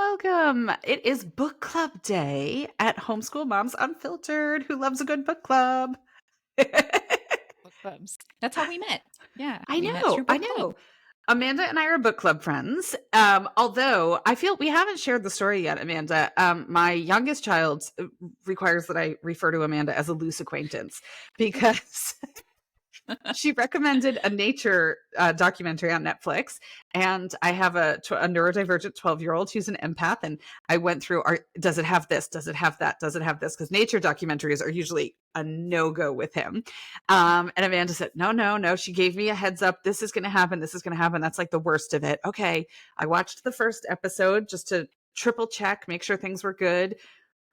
welcome. It is book club day at Homeschool Moms Unfiltered. Who loves a good book club? Book clubs. That's how we met. Yeah, I we met through know, I book club. know. Amanda and I are book club friends. Although I feel we haven't shared the story yet, Amanda. My youngest child requires that I refer to Amanda as a loose acquaintance because she recommended a nature documentary on Netflix, and I have a neurodivergent 12-year-old who's an empath, and I went through, does it have this? Does it have that? Does it have this? Because nature documentaries are usually a no-go with him. And Amanda said, no. She gave me a heads up. This is going to happen. This is going to happen. That's like the worst of it. Okay. I watched the first episode just to triple check, make sure things were good.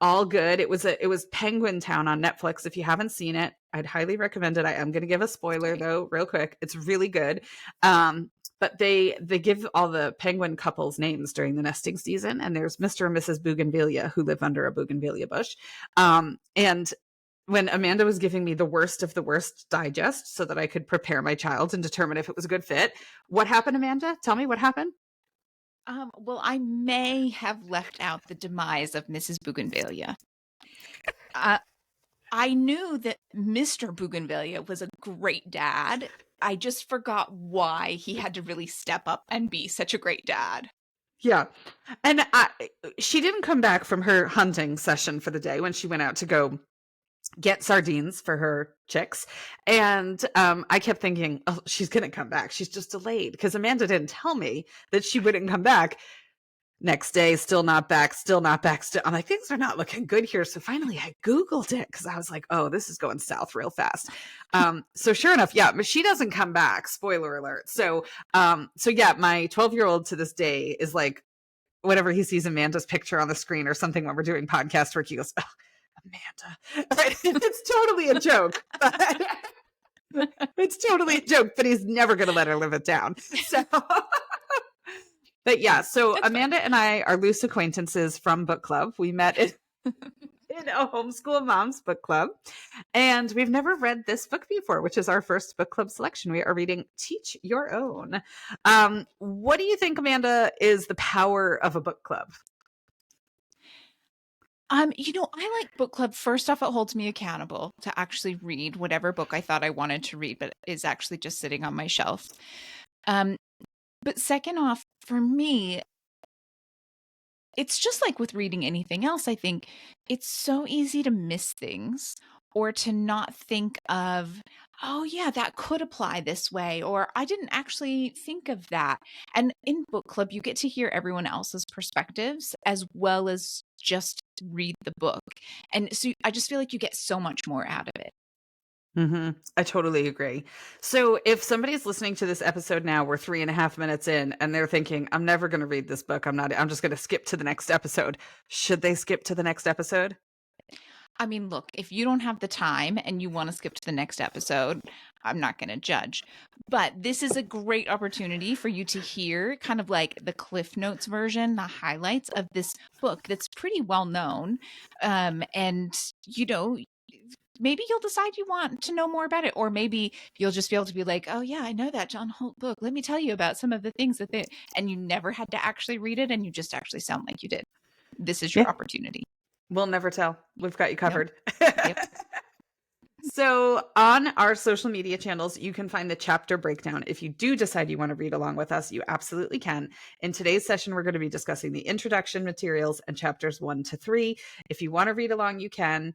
All good. It was Penguin Town on Netflix. If you haven't seen it, I'd highly recommend it. I am going to give a spoiler though, real quick. It's really good. But they give all the penguin couples names during the nesting season, and there's Mr. and Mrs. Bougainvillea who live under a bougainvillea bush. And when Amanda was giving me the worst of the worst digest so that I could prepare my child and determine if it was a good fit, what happened, Amanda? Tell me what happened. Well, I may have left out the demise of Mrs. Bougainvillea. I knew that Mr. Bougainvillea was a great dad. I just forgot why he had to really step up and be such a great dad. Yeah. And she didn't come back from her hunting session for the day when she went out to go get sardines for her chicks. And I kept thinking, oh, she's going to come back. She's just delayed, because Amanda didn't tell me that she wouldn't come back. Next day, still not back, still not back. I'm like, things are not looking good here. So finally I Googled it because I was like, oh, this is going south real fast. So sure enough, yeah, but she doesn't come back. Spoiler alert. So yeah, my 12-year-old to this day is like, whenever he sees Amanda's picture on the screen or something when we're doing podcast work, he goes, oh, Amanda. It's totally a joke. It's totally a joke, but he's never going to let her live it down. So... But yeah, so That's Amanda fine. and I are loose acquaintances from book club. We met in a Homeschool Moms book club, and we've never read this book before, which is our first book club selection. We are reading Teach Your Own. What do you think, Amanda, is the power of a book club? I like book club. First off, it holds me accountable to actually read whatever book I thought I wanted to read, but is actually just sitting on my shelf. But second off, for me, it's just like with reading anything else. I think it's so easy to miss things or to not think of, oh, yeah, that could apply this way, or I didn't actually think of that. And in book club, you get to hear everyone else's perspectives as well as just read the book. And so I just feel like you get so much more out of it. Mm-hmm. I totally agree. So if somebody's listening to this episode now, we're 3.5 minutes in, and they're thinking, I'm never going to read this book. I'm just going to skip to the next episode. Should they skip to the next episode? I mean, look, if you don't have the time and you want to skip to the next episode, I'm not going to judge. But this is a great opportunity for you to hear kind of like the Cliff Notes version, the highlights of this book that's pretty well known. And, maybe you'll decide you want to know more about it, or maybe you'll just be able to be like, oh yeah, I know that John Holt book. Let me tell you about some of the things and you never had to actually read it, and you just actually sound like you did. This is your opportunity. We'll never tell. We've got you covered. Nope. Yep. So on our social media channels, you can find the chapter breakdown. If you do decide you want to read along with us, you absolutely can. In today's session, we're going to be discussing the introduction materials and chapters 1 to 3. If you want to read along, you can.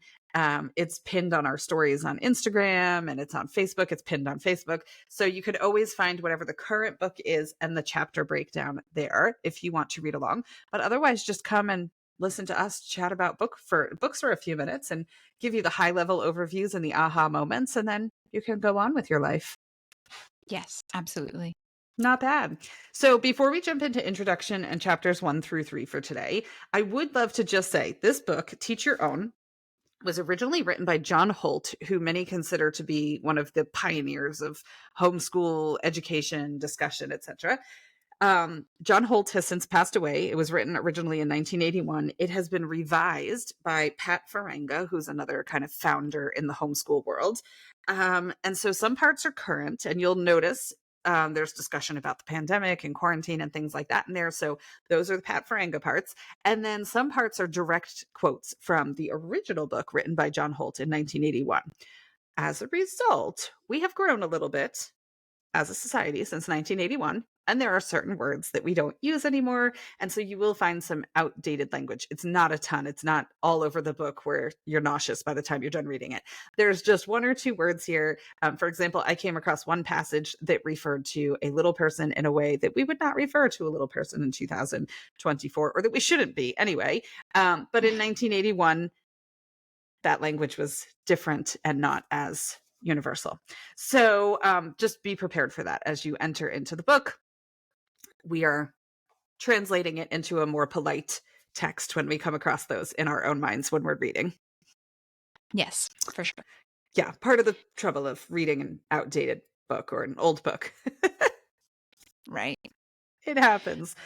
It's pinned on our stories on Instagram, and it's on Facebook. It's pinned on Facebook. So you could always find whatever the current book is and the chapter breakdown there if you want to read along. But otherwise, just come and listen to us chat about books for a few minutes and give you the high level overviews and the aha moments, and then you can go on with your life. Yes, absolutely. Not bad. So before we jump into introduction and chapters 1 through 3 for today, I would love to just say this book, Teach Your Own, was originally written by John Holt, who many consider to be one of the pioneers of homeschool education, discussion, etc. John Holt has since passed away. It was written originally in 1981. It has been revised by Pat Farenga, who's another kind of founder in the homeschool world. And so some parts are current, and you'll notice There's discussion about the pandemic and quarantine and things like that in there. So those are the Pat Farenga parts. And then some parts are direct quotes from the original book written by John Holt in 1981. As a result, we have grown a little bit as a society since 1981, and there are certain words that we don't use anymore, and so you will find some outdated language. It's not a ton. It's not all over the book where you're nauseous by the time you're done reading it. There's just one or two words here. For example, I came across one passage that referred to a little person in a way that we would not refer to a little person in 2024, or that we shouldn't be anyway. But in 1981, that language was different and not as universal. So just be prepared for that as you enter into the book. We are translating it into a more polite text when we come across those in our own minds when we're reading. Yes, for sure. Yeah, part of the trouble of reading an outdated book or an old book. Right. It happens.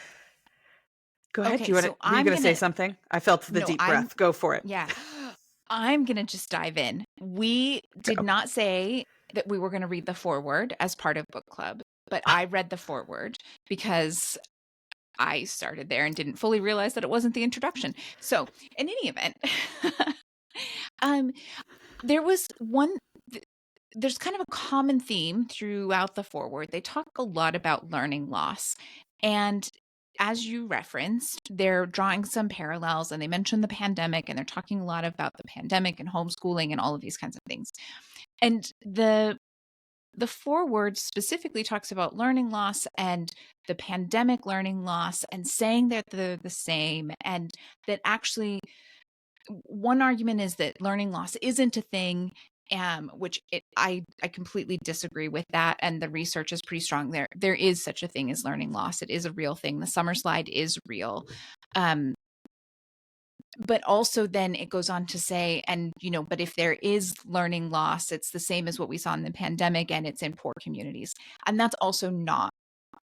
Go ahead. Okay, Were so you going to say something? I felt the deep breath. Go for it. Yeah. I'm going to just dive in. We did not say that we were going to read the foreword as part of book club, but I read the foreword because I started there and didn't fully realize that it wasn't the introduction. So in any event, there was there's kind of a common theme throughout the foreword. They talk a lot about learning loss. And as you referenced, they're drawing some parallels, and they mention the pandemic, and they're talking a lot about the pandemic and homeschooling and all of these kinds of things. And the foreword specifically talks about learning loss and the pandemic learning loss, and saying that they're the same, and that actually one argument is that learning loss isn't a thing, I completely disagree with that, and the research is pretty strong there. There is such a thing as learning loss. It is a real thing. The summer slide is real. But also then it goes on to say, and but if there is learning loss, it's the same as what we saw in the pandemic, and it's in poor communities. And that's also not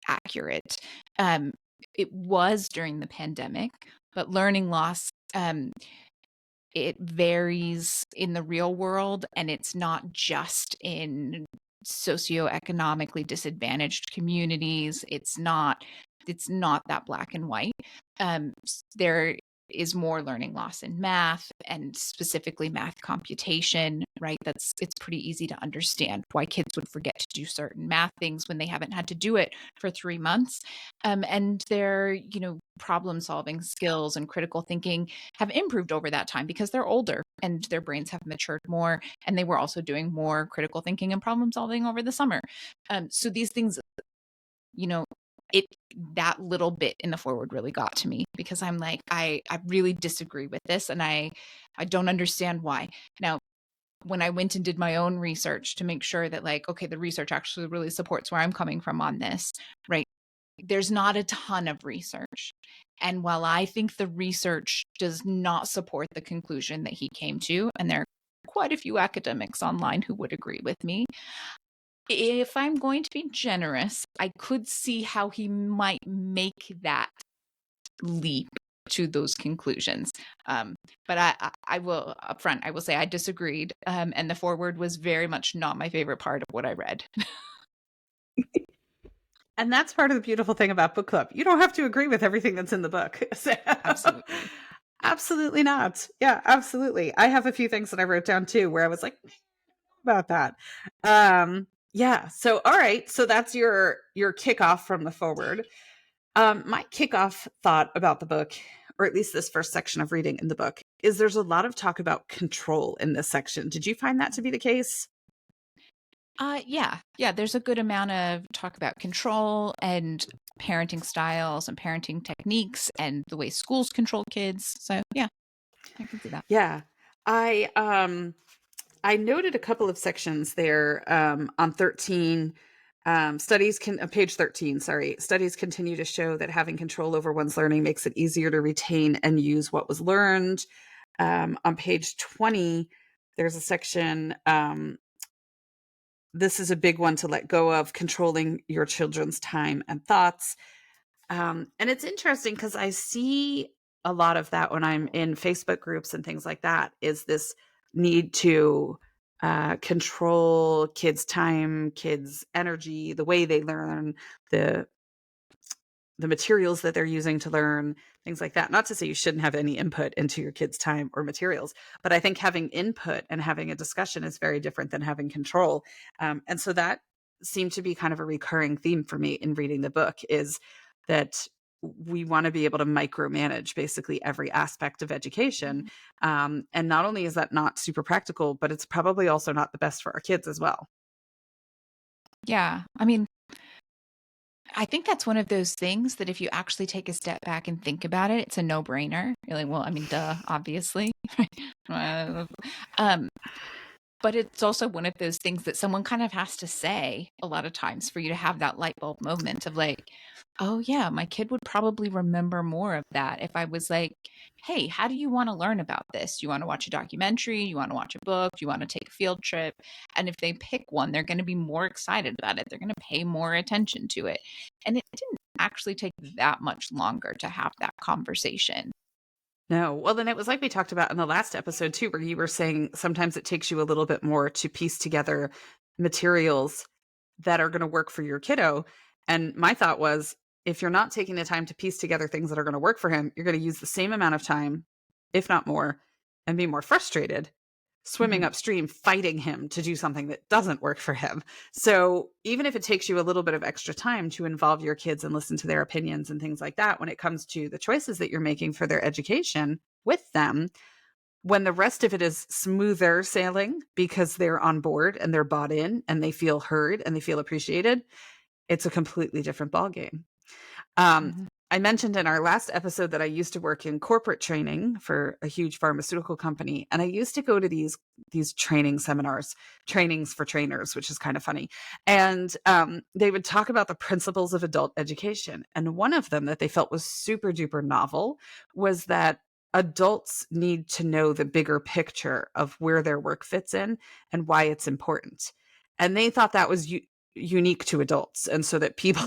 accurate. It was during the pandemic, but learning loss, it varies in the real world, and it's not just in socioeconomically disadvantaged communities. It's not that black and white. There is more learning loss in math, and specifically math computation, right? It's pretty easy to understand why kids would forget to do certain math things when they haven't had to do it for 3 months. And their, problem solving skills and critical thinking have improved over that time because they're older and their brains have matured more, and they were also doing more critical thinking and problem solving over the summer. So these things, that little bit in the forward really got to me, because I'm like, I really disagree with this, and I don't understand why. Now, when I went and did my own research to make sure that, like, okay, the research actually really supports where I'm coming from on this, right? There's not a ton of research. And while I think the research does not support the conclusion that he came to, and there are quite a few academics online who would agree with me, if I'm going to be generous, I could see how he might make that leap to those conclusions. But I will upfront, I will say I disagreed. And the foreword was very much not my favorite part of what I read. And that's part of the beautiful thing about book club. You don't have to agree with everything that's in the book. Absolutely. Absolutely not. Yeah, absolutely. I have a few things that I wrote down too, where I was like, about that. Yeah. So, all right. So that's your kickoff from the forward. My kickoff thought about the book, or at least this first section of reading in the book, is there's a lot of talk about control in this section. Did you find that to be the case? Yeah. There's a good amount of talk about control and parenting styles and parenting techniques and the way schools control kids. So yeah, I can see that. Yeah. I noted a couple of sections there on 13. Page 13, sorry. Studies continue to show that having control over one's learning makes it easier to retain and use what was learned. On page 20, there's a section, this is a big one to let go of, controlling your children's time and thoughts. And it's interesting because I see a lot of that when I'm in Facebook groups and things like that, is this need to control kids' time, kids' energy, the way they learn, the the materials that they're using to learn, things like that. Not to say you shouldn't have any input into your kids' time or materials, but I think having input and having a discussion is very different than having control. And so that seemed to be kind of a recurring theme for me in reading the book, is that we want to be able to micromanage basically every aspect of education. Mhm. And not only is that not super practical, but it's probably also not the best for our kids as well. Yeah. I mean, I think that's one of those things that if you actually take a step back and think about it, it's a no-brainer. You're like, well, I mean, duh, obviously. Uh, um, but it's also one of those things that someone kind of has to say a lot of times for you to have that light bulb moment of like, oh, yeah, my kid would probably remember more of that if I was like, hey, how do you want to learn about this? Do you want to watch a documentary? You want to watch a book? Do you want to take a field trip? And if they pick one, they're going to be more excited about it. They're going to pay more attention to it. And it didn't actually take that much longer to have that conversation. No. Well, then it was like we talked about in the last episode too, where you were saying sometimes it takes you a little bit more to piece together materials that are going to work for your kiddo. And my thought was, if you're not taking the time to piece together things that are going to work for him, you're going to use the same amount of time, if not more, and be more frustrated swimming Mhm. upstream, fighting him to do something that doesn't work for him. So even if it takes you a little bit of extra time to involve your kids and listen to their opinions and things like that, when it comes to the choices that you're making for their education with them, when the rest of it is smoother sailing because they're on board and they're bought in and they feel heard and they feel appreciated, it's a completely different ballgame. Um, Mhm. I mentioned in our last episode that I used to work in corporate training for a huge pharmaceutical company, and I used to go to these training seminars, trainings for trainers, which is kind of funny. And they would talk about the principles of adult education, and one of them that they felt was super duper novel was that adults need to know the bigger picture of where their work fits in and why it's important. And they thought that was unique to adults, and so that people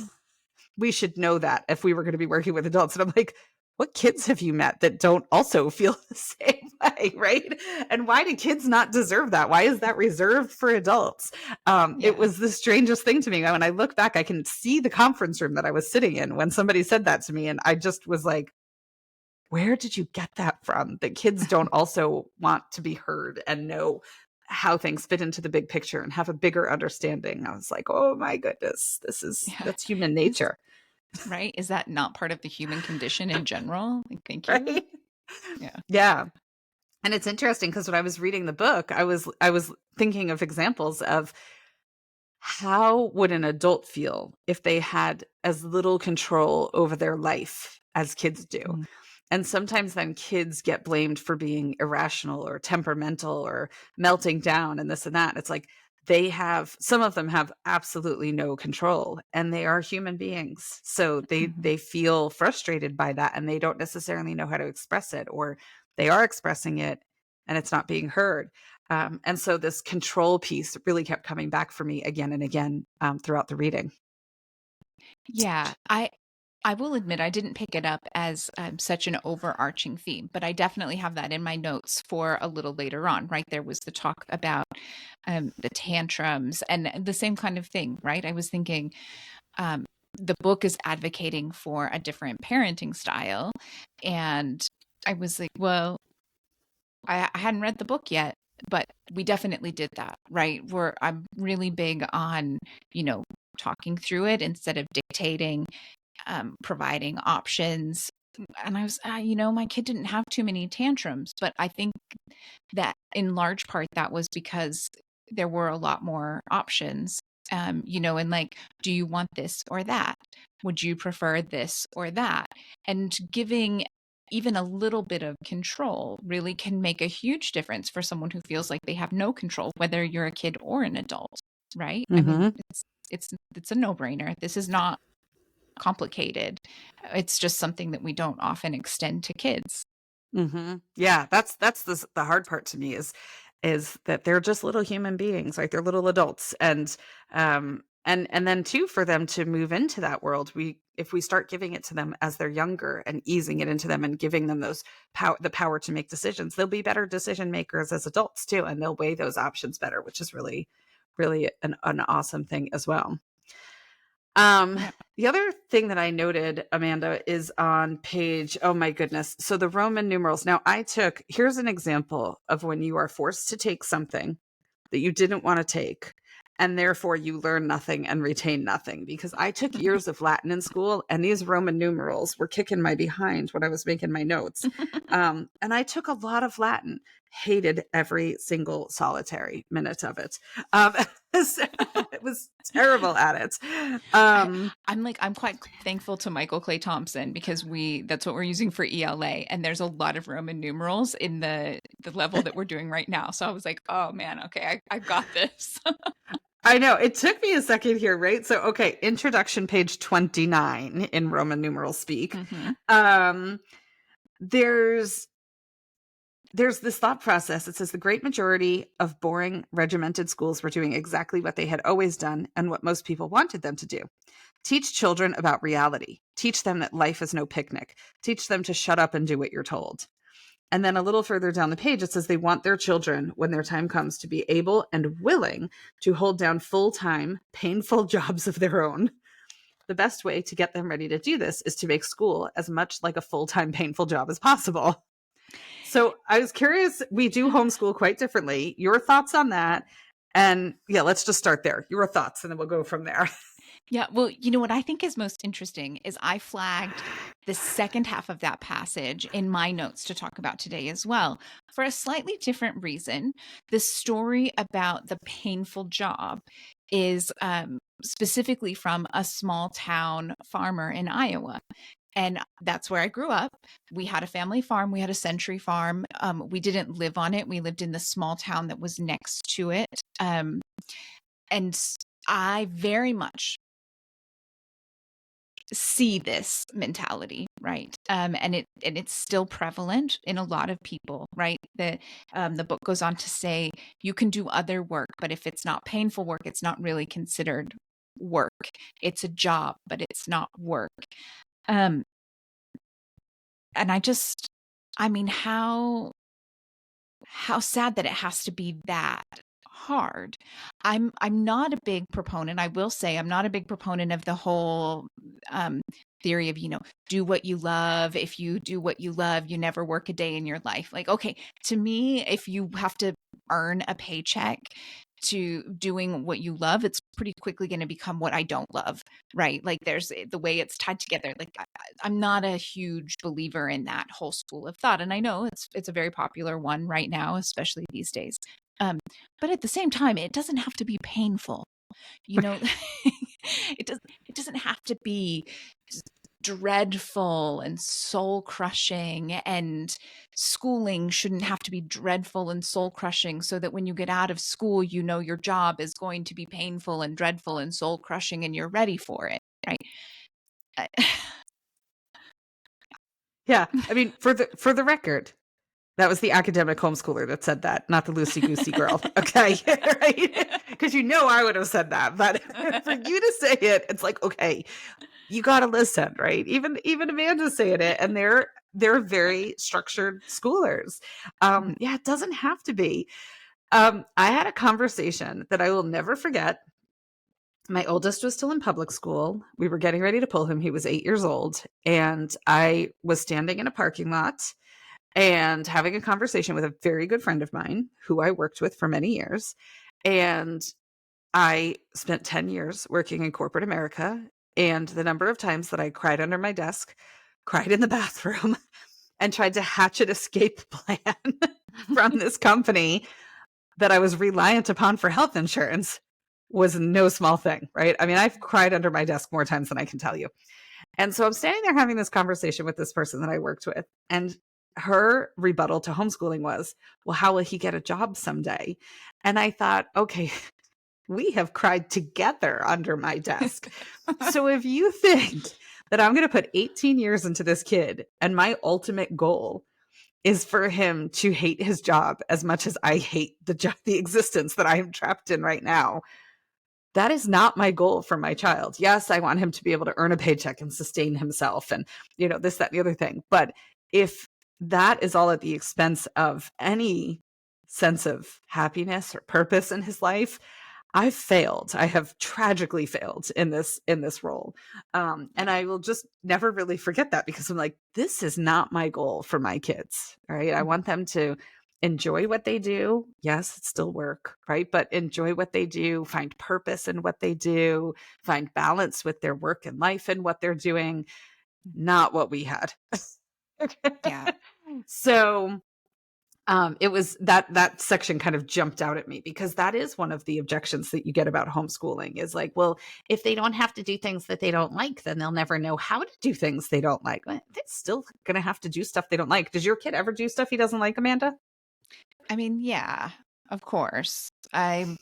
we should know that if we were going to be working with adults. And I'm like, what kids have you met that don't also feel the same way, right? And why do kids not deserve that? Why is that reserved for adults? It Yeah. was the strangest thing to me. When I look back, I can see the conference room that I was sitting in when somebody said that to me. And I just was like, where did you get that from? That kids don't also want to be heard and know how things fit into the big picture and have a bigger understanding. I was like, oh my goodness, Yeah. that's human Is nature. right? Is that not part of the human condition in general? Like, thank you. Right? Yeah. Yeah. And it's interesting because when I was reading the book, I was thinking of examples of how would an adult feel if they had as little control over their life as kids do. Mhm. And sometimes then kids get blamed for being irrational or temperamental or melting down and this and that. It's like some of them have absolutely no control, and they are human beings. So Mhm. they feel frustrated by that, and they don't necessarily know how to express it, or they are expressing it and it's not being heard. And so this control piece really kept coming back for me again and again throughout the reading. Yeah, I will admit I didn't pick it up as such an overarching theme, but I definitely have that in my notes for a little later on. Right, there was the talk about the tantrums and the same kind of thing. Right, I was thinking um, the book is advocating for a different parenting style, and I was like, well, I hadn't read the book yet, but we definitely did that, right? Where I'm really big on, you know, talking through it instead of dictating, providing options. And I was, my kid didn't have too many tantrums, but I think that in large part that was because there were a lot more options. And like, do you want this or that? Would you prefer this or that? And giving even a little bit of control really can make a huge difference for someone who feels like they have no control, whether you're a kid or an adult, right? I mean, Hmm. it's a no-brainer. This is not complicated. It's just something that we don't often extend to kids. Hmm. Yeah, that's the hard part to me is that they're just little human beings, right? They're little adults, and And then too, for them to move into that world, if we start giving it to them as they're younger and easing it into them and giving them the power to make decisions, they'll be better decision makers as adults too, and they'll weigh those options better, which is really, really an awesome thing as well. Yeah. The other thing that I noted, Amanda, is on page, oh my goodness. So the Roman numerals. Now here's an example of when you are forced to take something that you didn't want to take, and therefore you learn nothing and retain nothing. Because I took years of Latin in school, and these Roman numerals were kicking my behind when I was making my notes. And I took a lot of Latin, hated every single solitary minute of it. So it was terrible at it. I'm quite thankful to Michael Clay Thompson, because that's what we're using for ELA, and there's a lot of Roman numerals in the level that we're doing right now. So I was like, oh man, okay, I got this. I know it took me a second here, right? So, okay, introduction, page 29 in Roman numeral speak. There's this thought process. It says the great majority of boring, regimented schools were doing exactly what they had always done and what most people wanted them to do. Teach children about reality. Teach them that life is no picnic. Teach them to shut up and do what you're told. And then a little further down the page, it says they want their children, when their time comes, to be able and willing to hold down full-time, painful jobs of their own. The best way to get them ready to do this is to make school as much like a full-time, painful job as possible. So I was curious, we do homeschool quite differently. Your thoughts on that? And yeah, let's just start there. Your thoughts, and then we'll go from there. Yeah, well, what I think is most interesting is I flagged the second half of that passage in my notes to talk about today as well, for a slightly different reason. The story about the painful job is specifically from a small town farmer in Iowa. And that's where I grew up. We had a family farm. We had a century farm. We didn't live on it. We lived in the small town that was next to it. And I very much see this mentality, right? And it's still prevalent in a lot of people, right? The book goes on to say you can do other work, but if it's not painful work, it's not really considered work. It's a job, but it's not work. And I mean, how sad that it has to be that hard. I'm not a big proponent. I will say I'm not a big proponent of the whole theory of, do what you love. If you do what you love, you never work a day in your life. Like, okay, to me, if you have to earn a paycheck to doing what you love, it's pretty quickly going to become what I don't love, right? Like there's the way it's tied together. Like I'm not a huge believer in that whole school of thought. And I know it's a very popular one right now, especially these days. But at the same time, it doesn't have to be painful. It doesn't have to be dreadful and soul crushing, and schooling shouldn't have to be dreadful and soul crushing so that when you get out of school, your job is going to be painful and dreadful and soul crushing and you're ready for it, right? Yeah. I mean, for the record, that was the academic homeschooler that said that, not the loosey-goosey girl. Okay. Right? Because I would have said that. But for you to say it, it's like, okay, you got to listen, right? Even Amanda's saying it, and they're very structured schoolers. Yeah, it doesn't have to be. I had a conversation that I will never forget. My oldest was still in public school. We were getting ready to pull him. He was 8 years old. And I was standing in a parking lot and having a conversation with a very good friend of mine who I worked with for many years. And I spent 10 years working in corporate America. And the number of times that I cried under my desk, cried in the bathroom, and tried to hatch an escape plan from this company that I was reliant upon for health insurance was no small thing, right? I mean, I've cried under my desk more times than I can tell you. And so I'm standing there having this conversation with this person that I worked with, and her rebuttal to homeschooling was, well, how will he get a job someday? And I thought, okay, we have cried together under my desk. So if you think that I'm going to put 18 years into this kid and my ultimate goal is for him to hate his job as much as I hate the existence that I am trapped in right now, that is not my goal for my child. Yes, I want him to be able to earn a paycheck and sustain himself and, this, that, and the other thing. But if that is all at the expense of any sense of happiness or purpose in his life, I've failed. I have tragically failed in this role. And I will just never really forget that, because I'm like, this is not my goal for my kids. Right. I want them to enjoy what they do. Yes, it's still work, right? But enjoy what they do, find purpose in what they do, find balance with their work and life and what they're doing. Not what we had. Yeah. So it was that section kind of jumped out at me, because that is one of the objections that you get about homeschooling is like, well, if they don't have to do things that they don't like, then they'll never know how to do things they don't like. Well, they're still going to have to do stuff they don't like. Does your kid ever do stuff he doesn't like, Amanda? I mean, yeah, of course. I'm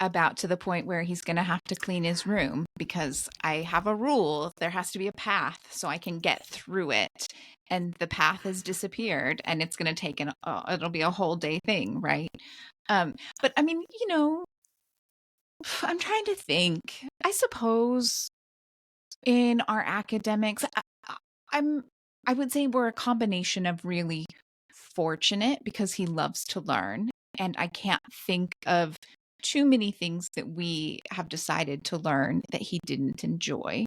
about to the point where he's going to have to clean his room because I have a rule. There has to be a path so I can get through it. And the path has disappeared, and it's going to take it'll be a whole day thing, right? But I mean, I'm trying to think. I suppose in our academics, I'm I would say we're a combination of really fortunate because he loves to learn, and I can't think of too many things that we have decided to learn that he didn't enjoy.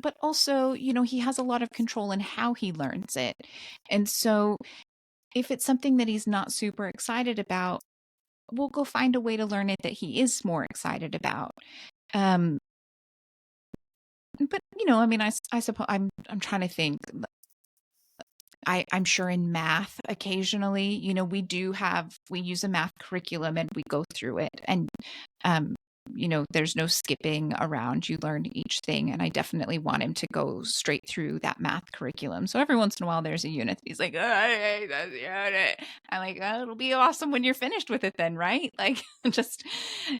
But also, he has a lot of control in how he learns it. And so if it's something that he's not super excited about, we'll go find a way to learn it that he is more excited about. But I mean, I suppose I'm trying to think. I'm sure in math occasionally, we use a math curriculum and we go through it, and there's no skipping around. You learn each thing, and I definitely want him to go straight through that math curriculum. So every once in a while there's a unit that he's like, oh, I hate this unit. I'm like, oh, it'll be awesome when you're finished with it then, right? Like, just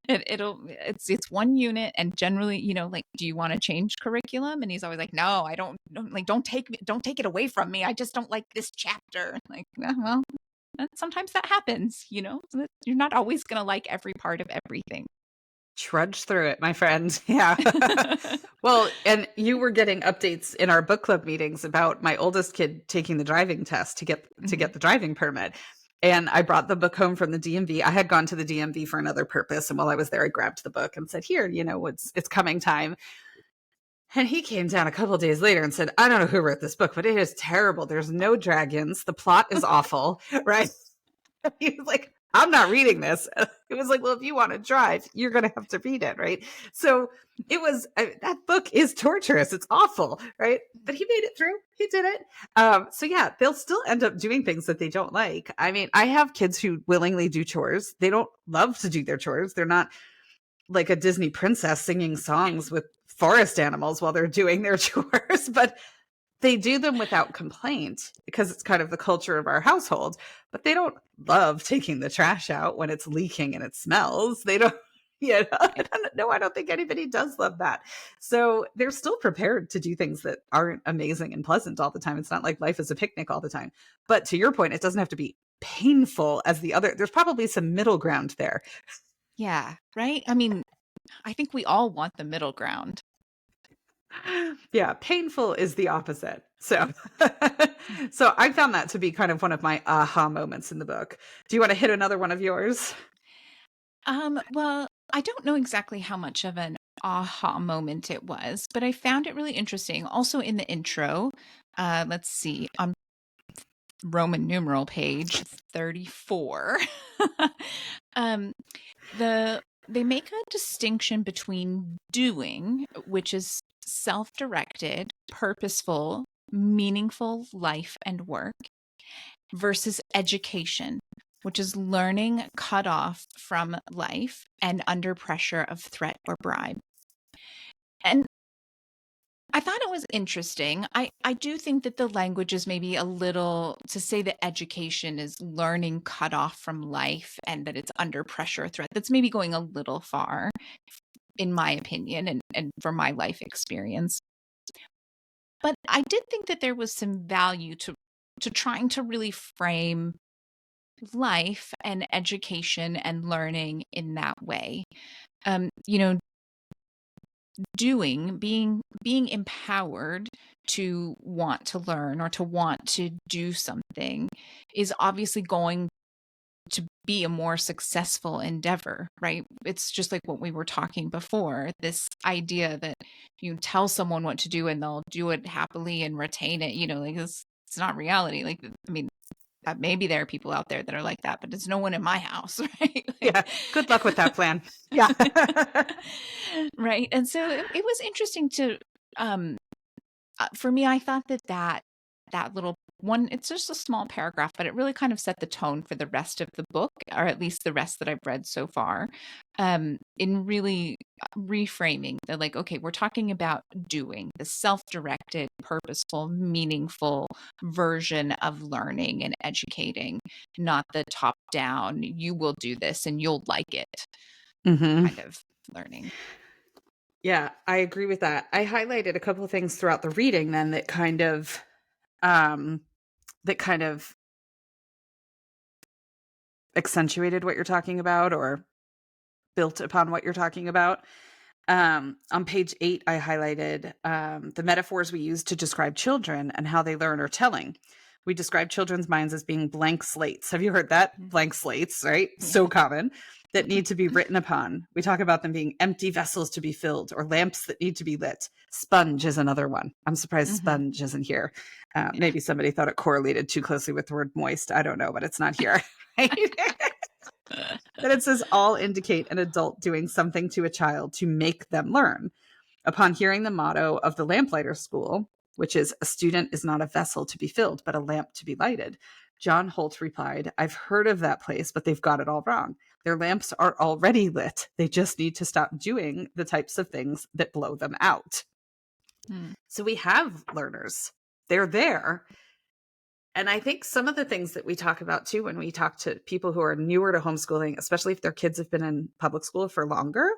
it's one unit, and generally, like, do you want to change curriculum? And he's always like, no, I don't like, don't take it away from me. I just don't like this chapter. Like, well, sometimes that happens, so you're not always going to like every part of everything. Trudge through it, my friend. Yeah. Well, and you were getting updates in our book club meetings about my oldest kid taking the driving test to get the driving permit. And I brought the book home from the DMV. I had gone to the DMV for another purpose, and while I was there, I grabbed the book and said, "Here, it's coming time." And he came down a couple of days later and said, "I don't know who wrote this book, but it is terrible. There's no dragons. The plot is awful." Right? He was like, "I'm not reading this." It was like, well, if you want to drive, you're going to have to read it, right? So it was, that book is torturous. It's awful, right? But he made it through. He did it. So yeah, they'll still end up doing things that they don't like. I mean, I have kids who willingly do chores. They don't love to do their chores. They're not like a Disney princess singing songs with forest animals while they're doing their chores, but they do them without complaint because it's kind of the culture of our household. But they don't love taking the trash out when it's leaking and it smells. They don't, I don't think anybody does love that. So they're still prepared to do things that aren't amazing and pleasant all the time. It's not like life is a picnic all the time. But to your point, it doesn't have to be painful as the other. There's probably some middle ground there. Yeah, right? I mean, I think we all want the middle ground. Yeah, painful is the opposite. So so I found that to be kind of one of my aha moments in the book. Do you want to hit another one of yours? Well, I don't know exactly how much of an aha moment it was, but I found it really interesting. Also in the intro, let's see, on Roman numeral page 34, um, they make a distinction between doing, which is self-directed, purposeful, meaningful life and work, versus education, which is learning cut off from life and under pressure of threat or bribe. And I thought it was interesting. I do think that the language is maybe a little to say that education is learning cut off from life and that it's under pressure or threat. That's maybe going a little far, in my opinion, and from my life experience. But I did think that there was some value to trying to really frame life and education and learning in that way. You know, being empowered to want to learn or to want to do something is obviously going to be a more successful endeavor, right? It's just like what we were talking before, this idea that you tell someone what to do and they'll do it happily and retain it, like it's not reality. Like, I mean, maybe there are people out there that are like that, but it's no one in my house, right? Yeah. Good luck with that plan. Yeah. Right. And so it was interesting to, for me, I thought that little one, it's just a small paragraph, but it really kind of set the tone for the rest of the book, or at least the rest that I've read so far, in really reframing the, like, okay, we're talking about doing the self-directed, purposeful, meaningful version of learning and educating, not the top down, you will do this and you'll like it kind of learning. Yeah, I agree with that. I highlighted a couple of things throughout the reading then that kind of um accentuated what you're talking about or built upon what you're talking about. On page 8, I highlighted the metaphors we use to describe children and how they learn are telling. We describe children's minds as being blank slates. Have you heard that? Blank slates, right? Yeah. So common, that need to be written upon. We talk about them being empty vessels to be filled or lamps that need to be lit. Sponge is another one. I'm surprised sponge isn't here. Maybe somebody thought it correlated too closely with the word moist. I don't know, but it's not here. Right? That it says all indicate an adult doing something to a child to make them learn. Upon hearing the motto of the Lamplighter School, which is a student is not a vessel to be filled, but a lamp to be lighted, John Holt replied, I've heard of that place, but they've got it all wrong. Their lamps are already lit. They just need to stop doing the types of things that blow them out. So we have learners. They're there. And I think some of the things that we talk about too, when we talk to people who are newer to homeschooling, especially if their kids have been in public school for longer,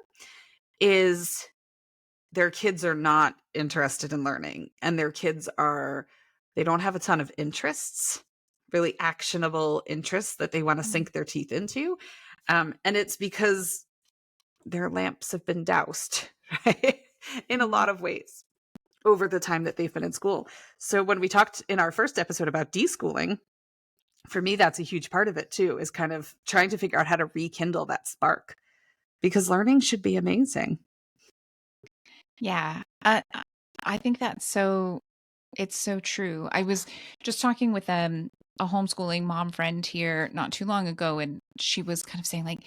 is their kids are not interested in learning, and their kids they don't have a ton of interests, really actionable interests that they want to sink their teeth into. And it's because their lamps have been doused, right? In a lot of ways over the time that they've been in school. So when we talked in our first episode about deschooling, for me, that's a huge part of it too, is kind of trying to figure out how to rekindle that spark, because learning should be amazing. Yeah. I think it's so true. I was just talking with a homeschooling mom friend here not too long ago, and she was kind of saying like,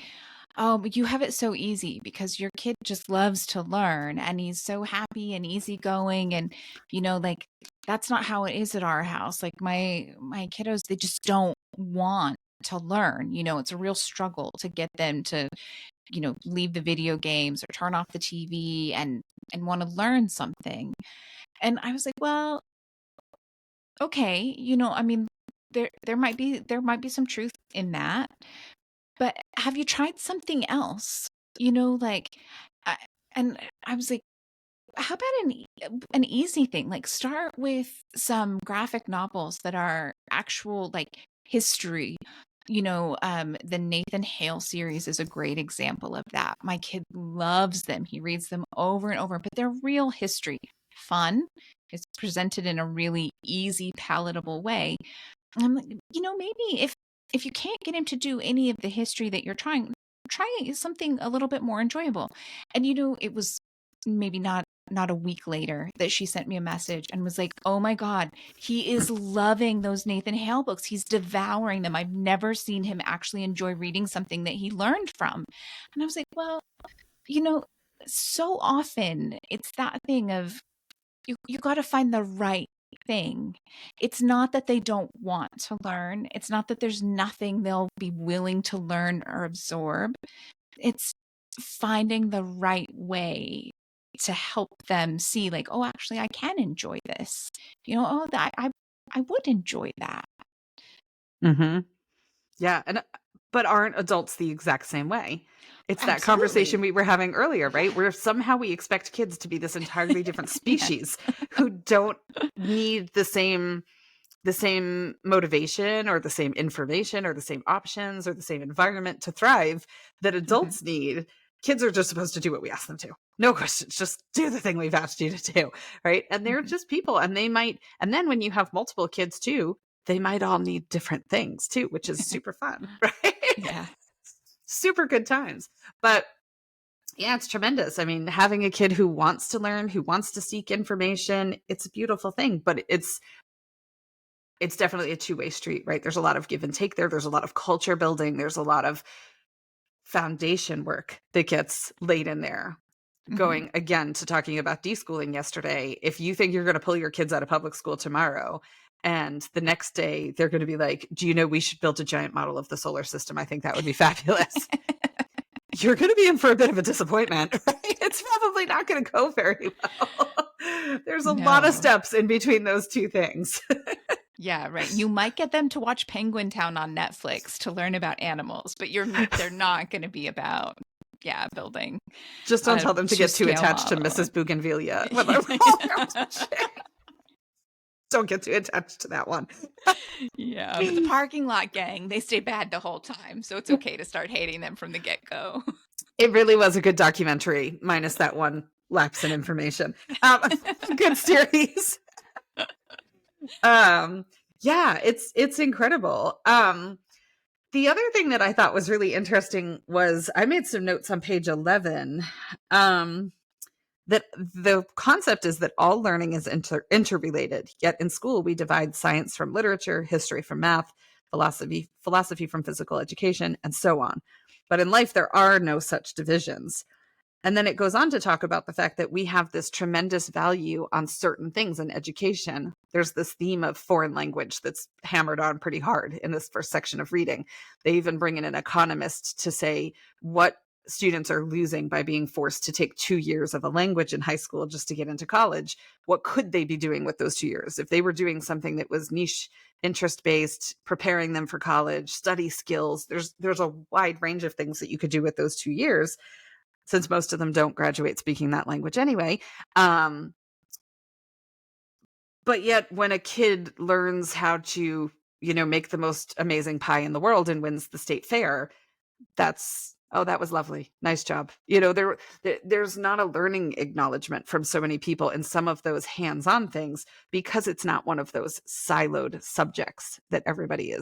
oh, but you have it so easy because your kid just loves to learn and he's so happy and easygoing. And, like that's not how it is at our house. Like my kiddos, they just don't want to learn. It's a real struggle to get them to, leave the video games or turn off the TV and want to learn something. And I was like, well, okay, I mean, there might be some truth in that. But have you tried something else? Like, I, and I was like, how about an easy thing? Like, start with some graphic novels that are actual like history. The Nathan Hale series is a great example of that. My kid loves them. He reads them over and over, but they're real history, fun. It's presented in a really easy, palatable way. I'm like, maybe if you can't get him to do any of the history that you're trying, try something a little bit more enjoyable. And it was maybe not a week later that she sent me a message and was like, oh my God, he is loving those Nathan Hale books. He's devouring them. I've never seen him actually enjoy reading something that he learned from. And I was like, well, so often it's that thing of you got to find the right thing. It's not that they don't want to learn. It's not that there's nothing they'll be willing to learn or absorb. It's finding the right way to help them see like, oh, actually I can enjoy this. I would enjoy that. Mm-hmm. Yeah. But aren't adults the exact same way? It's that Absolutely. conversation we were having earlier, right? Where somehow we expect kids to be this entirely different species who don't need the same motivation or the same information or the same options or the same environment to thrive that adults need kids are just supposed to do what we ask them to. No questions, just do the thing we've asked you to do, right? And they're Mhm. just people, and and then when you have multiple kids too, they might all need different things too, which is super fun, right? Yeah. Super good times. But yeah, it's tremendous. I mean, having a kid who wants to learn, who wants to seek information, it's a beautiful thing, but it's definitely a two-way street, right? There's a lot of give and take there. There's a lot of culture building. There's a lot of foundation work that gets laid in there. Mhm. Going again to talking about deschooling yesterday, if you think you're going to pull your kids out of public school tomorrow and the next day they're going to be like, do you know we should build a giant model of the solar system? I think that would be fabulous. You're going to be in for a bit of a disappointment, right? It's probably not going to go very well. There's a lot of No. steps in between those two things. Yeah, right. You might get them to watch Penguin Town on Netflix to learn about animals, but they're not going to be about, yeah, building Just don't a tell them to get too two-scale attached to model. Mrs. Bougainvillea when they're don't get too attached to that one. Yeah, but the parking lot gang, they stay bad the whole time, so it's okay to start hating them from the get-go. It really was a good documentary, minus that one lapse in information. Good series. Yeah, it's incredible. The other thing that I thought was really interesting was I made some notes on page 11. That the concept is that all learning is interrelated. Yet in school, we divide science from literature, history from math, philosophy from physical education, and so on. But in life, there are no such divisions. And then it goes on to talk about the fact that we have this tremendous value on certain things in education. There's this theme of foreign language that's hammered on pretty hard in this first section of reading. They even bring in an economist to say what students are losing by being forced to take 2 years of a language in high school just to get into college. What could they be doing with those 2 years? If they were doing something that was niche, interest based, preparing them for college, study skills, there's a wide range of things that you could do with those 2 years, since most of them don't graduate speaking that language anyway. Um, but yet when a kid learns how to, make the most amazing pie in the world and wins the state fair, that's, oh, that was lovely. Nice job. There's not a learning acknowledgement from so many people in some of those hands-on things because it's not one of those siloed subjects that everybody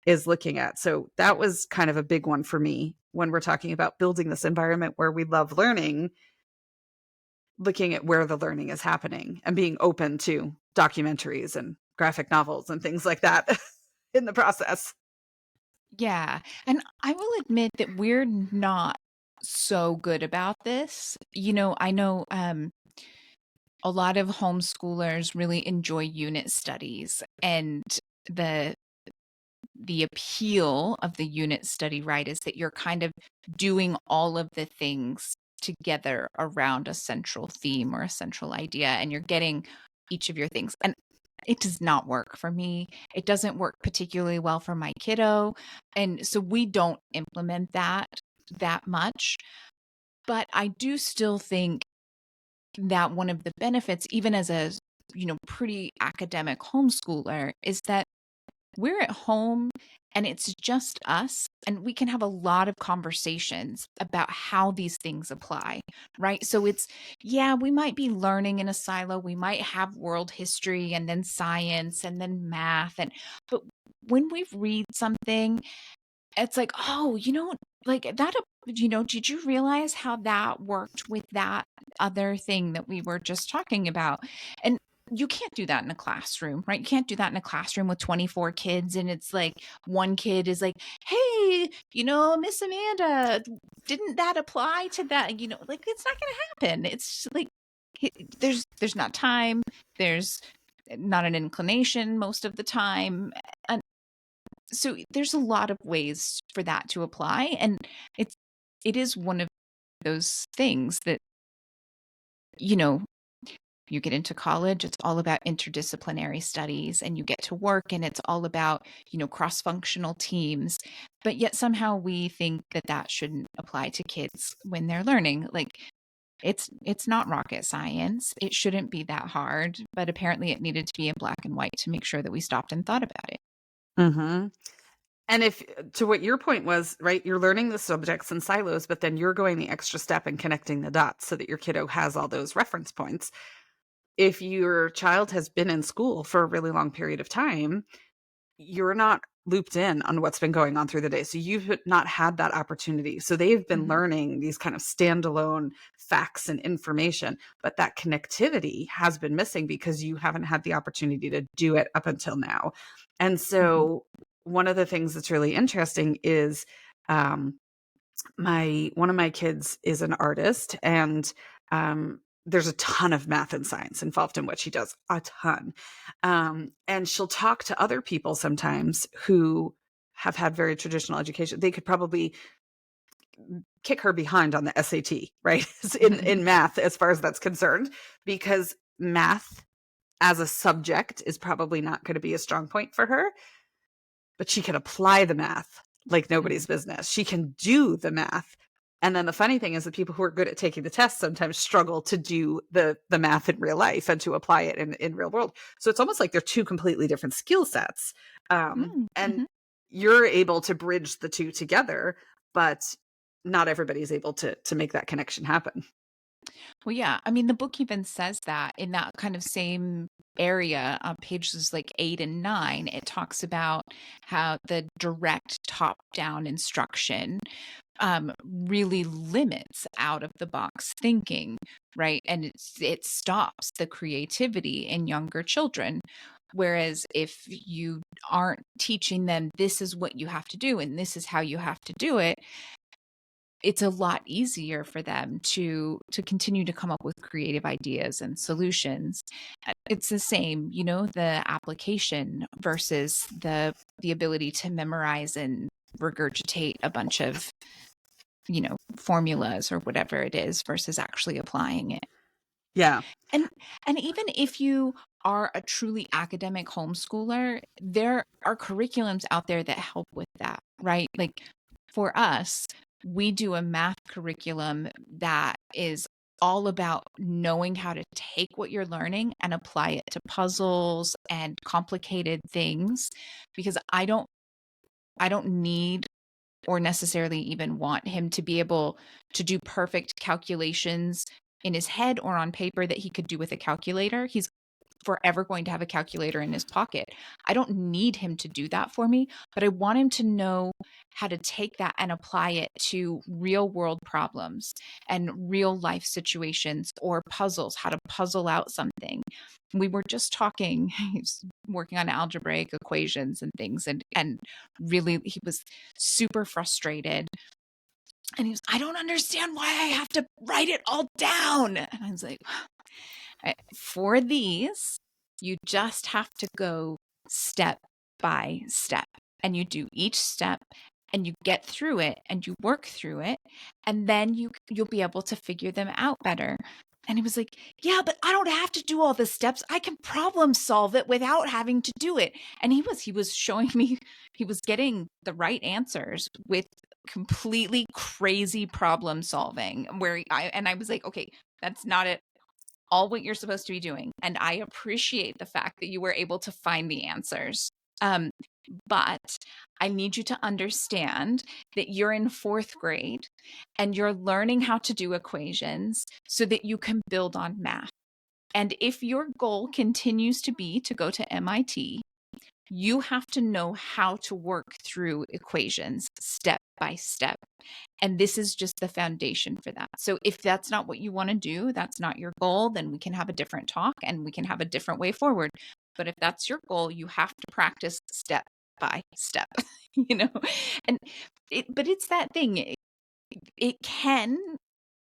is looking at. So that was kind of a big one for me when we're talking about building this environment where we love learning, looking at where the learning is happening and being open to documentaries and graphic novels and things like that in the process. Yeah, and I will admit that we're not so good about this. I know, a lot of homeschoolers really enjoy unit studies, and the the appeal of the unit study, right, is that you're kind of doing all of the things together around a central theme or a central idea, and you're getting each of your things. And it does not work for me. It doesn't work particularly well for my kiddo. And so we don't implement that much. But I do still think that one of the benefits, even as a pretty academic homeschooler, is that we're at home and it's just us, and we can have a lot of conversations about how these things apply, right? So yeah, we might be learning in a silo. We might have world history and then science and then math. But when we read something, it's like, oh, like that, did you realize how that worked with that other thing that we were just talking about? And you can't do that in a classroom, right? You can't do that in a classroom with 24 kids. And it's like one kid is like, hey, Miss Amanda, didn't that apply to that? Like it's not going to happen. It's like, there's not time. There's not an inclination most of the time. And so there's a lot of ways for that to apply. And it is one of those things that, you know, you get into college, it's all about interdisciplinary studies, and you get to work and it's all about, cross-functional teams. But yet somehow we think that shouldn't apply to kids when they're learning. Like it's not rocket science. It shouldn't be that hard, but apparently it needed to be in black and white to make sure that we stopped and thought about it. Mm-hmm. And if to what your point was, right, you're learning the subjects in silos, but then you're going the extra step and connecting the dots so that your kiddo has all those reference points. If your child has been in school for a really long period of time, you're not looped in on what's been going on through the day. So you've not had that opportunity. So they've been Mhm. learning these kind of standalone facts and information, but that connectivity has been missing because you haven't had the opportunity to do it up until now. And Mhm. so one of the things that's really interesting is um, my one of my kids is an artist, and there's a ton of math and science involved in what she does, a ton. And she'll talk to other people sometimes who have had very traditional education. They could probably kick her behind on the SAT, right? in math, as far as that's concerned, because math as a subject is probably not going to be a strong point for her, but she can apply the math like nobody's business. She can do the math. And then the funny thing is, the people who are good at taking the test sometimes struggle to do the math in real life and to apply it in real world. So it's almost like they're two completely different skill sets. And Mhm. you're able to bridge the two together, but not everybody's able to make that connection happen. Well, yeah. I mean, the book even says that in that kind of same area on pages like 8 and 9, it talks about how the direct top down instruction really limits out of the box thinking, right? And it stops the creativity in younger children. Whereas if you aren't teaching them, this is what you have to do and this is how you have to do it, it's a lot easier for them to continue to come up with creative ideas and solutions. It's the same, the application versus the ability to memorize and regurgitate a bunch of formulas or whatever it is versus actually applying it. Yeah. And and even if you are a truly academic homeschooler, there are curriculums out there that help with that, right? Like for us, we do a math curriculum that is all about knowing how to take what you're learning and apply it to puzzles and complicated things because I don't need or necessarily even want him to be able to do perfect calculations in his head or on paper that he could do with a calculator. He's forever going to have a calculator in his pocket. I don't need him to do that for me, but I want him to know how to take that and apply it to real world problems and real life situations or puzzles, how to puzzle out something. We were just talking, he's working on algebraic equations and things, and really he was super frustrated. And he was, I don't understand why I have to write it all down. And I was like, for these, you just have to go step by step. And you do each step and you get through it and you work through it. And then you'll be able to figure them out better. And he was like, yeah, but I don't have to do all the steps. I can problem solve it without having to do it. And he was showing me, he was getting the right answers with completely crazy problem solving I was like, okay, that's not it all what you're supposed to be doing. And I appreciate the fact that you were able to find the answers. Um, but I need you to understand that you're in fourth grade and you're learning how to do equations so that you can build on math. And if your goal continues to be to go to MIT, you have to know how to work through equations step by step. And this is just the foundation for that. So if that's not what you want to do, that's not your goal, then we can have a different talk and we can have a different way forward. But if that's your goal, you have to practice step by step, you know? And but it's that thing. It can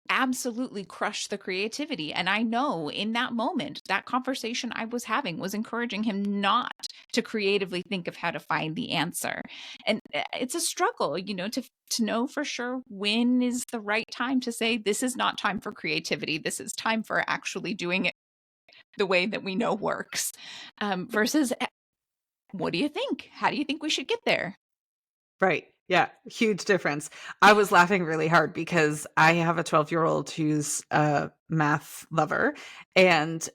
absolutely crush the creativity. And I know in that moment, that conversation I was having was encouraging him not to creatively think of how to find the answer. And it's a struggle, to know for sure when is the right time to say, this is not time for creativity. This is time for actually doing it the way that we know works. Versus, what do you think? How do you think we should get there? Right. Yeah. Huge difference. I was laughing really hard because I have a 12-year-old who's a math lover, and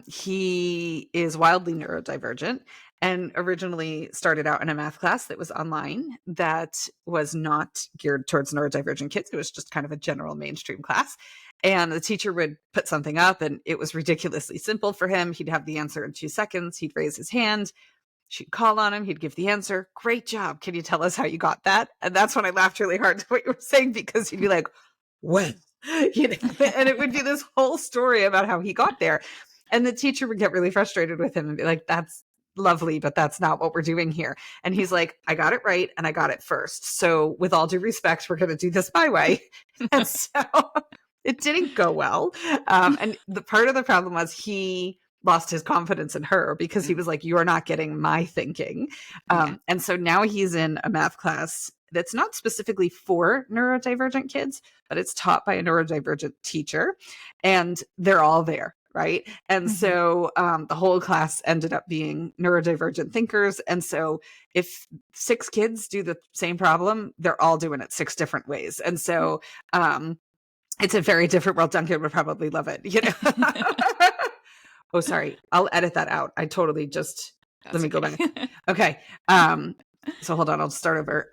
he is wildly neurodivergent. and originally started out in a math class that was online that was not geared towards neurodivergent kids. It was just kind of a general mainstream class. And the teacher would put something up and it was ridiculously simple for him. He'd have the answer in 2 seconds. He'd raise his hand. She'd call on him. He'd give the answer. Great job. Can you tell us how you got that? And that's when I laughed really hard to what you were saying, because he'd be like, when? And it would be this whole story about how he got there. And the teacher would get really frustrated with him and be like, that's lovely, but that's not what we're doing here. And he's like, I got it right. And I got it first. So with all due respect, we're going to do this my way. And so it didn't go well. And the part of the problem was he lost his confidence in her, because he was like, you are not getting my thinking. And so now he's in a math class that's not specifically for neurodivergent kids, but it's taught by a neurodivergent teacher, and they're all there. Right. And so the whole class ended up being neurodivergent thinkers. And so if 6 kids do the same problem, they're all doing it 6 different ways. And so it's a very different world. Dunkin would probably love it, you know. Oh, sorry. I'll edit that out. I totally just, let me go back. Okay. So hold on. I'll start over.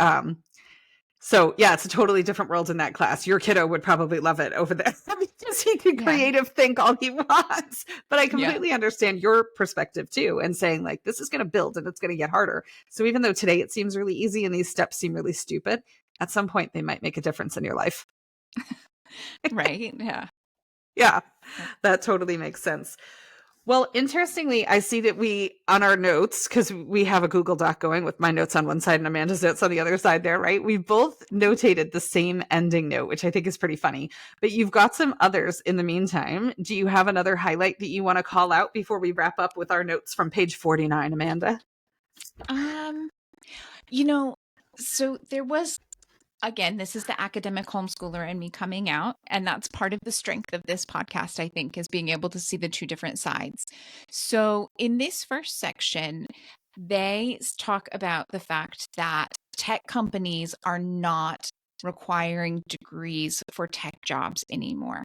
So yeah, it's a totally different world in that class. Your kiddo would probably love it over there because he can creative think all he wants. But I completely understand your perspective too, and saying like, this is going to build and it's going to get harder. So even though today it seems really easy and these steps seem really stupid, at some point they might make a difference in your life. Right. Yeah. Yeah, that totally makes sense. Well, interestingly, I see that we, on our notes, because we have a Google Doc going with my notes on one side and Amanda's notes on the other side there, right? We both notated the same ending note, which I think is pretty funny. But you've got some others in the meantime. Do you have another highlight that you want to call out before we wrap up with our notes from page 49, Amanda? You know, so there was, again, this is the academic homeschooler in me coming out. And that's part of the strength of this podcast, I think, is being able to see the 2 different sides. So in this first section, they talk about the fact that tech companies are not requiring degrees for tech jobs anymore.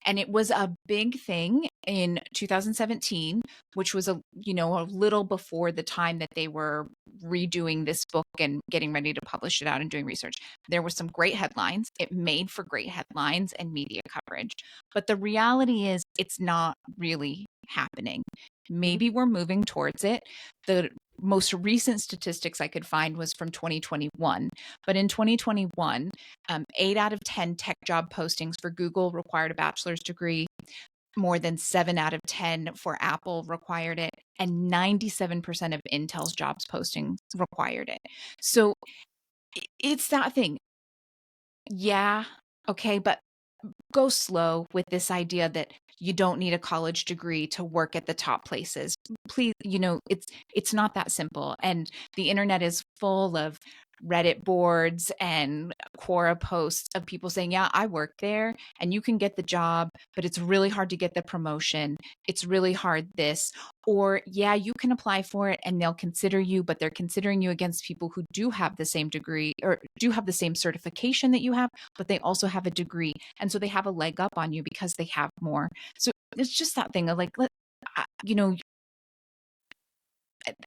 And it was a big thing in 2017, which was a little before the time that they were redoing this book and getting ready to publish it out and doing research. There were some great headlines. It made for great headlines and media coverage. But the reality is it's not really happening. Maybe we're moving towards it. The most recent statistics I could find was from 2021. But in 2021, 8 out of 10 tech job postings for Google required a bachelor's degree. More than 7 out of 10 for Apple required it. And 97% of Intel's jobs posting required it. So it's that thing. Yeah. Okay. But go slow with this idea that you don't need a college degree to work at the top places. Please, it's not that simple. And the internet is full of Reddit boards and Quora posts of people saying, yeah, I work there and you can get the job, but it's really hard to get the promotion. It's really hard this. Or, yeah, you can apply for it and they'll consider you, but they're considering you against people who do have the same degree or do have the same certification that you have, but they also have a degree. And so they have a leg up on you because they have more. So it's just that thing of like,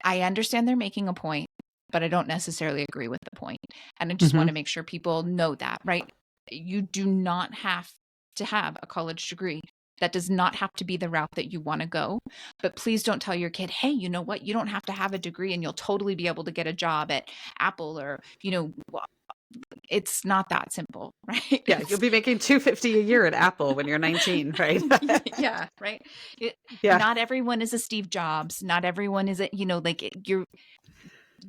I understand they're making a point, but I don't necessarily agree with the point. And I just want to make sure people know that, right? You do not have to have a college degree. That does not have to be the route that you want to go. But please don't tell your kid, hey, you know what? You don't have to have a degree and you'll totally be able to get a job at Apple or, it's not that simple, right? Yeah, you'll be making $250 a year at Apple when you're 19, right? Yeah, right. Yeah. Not everyone is a Steve Jobs. Not everyone is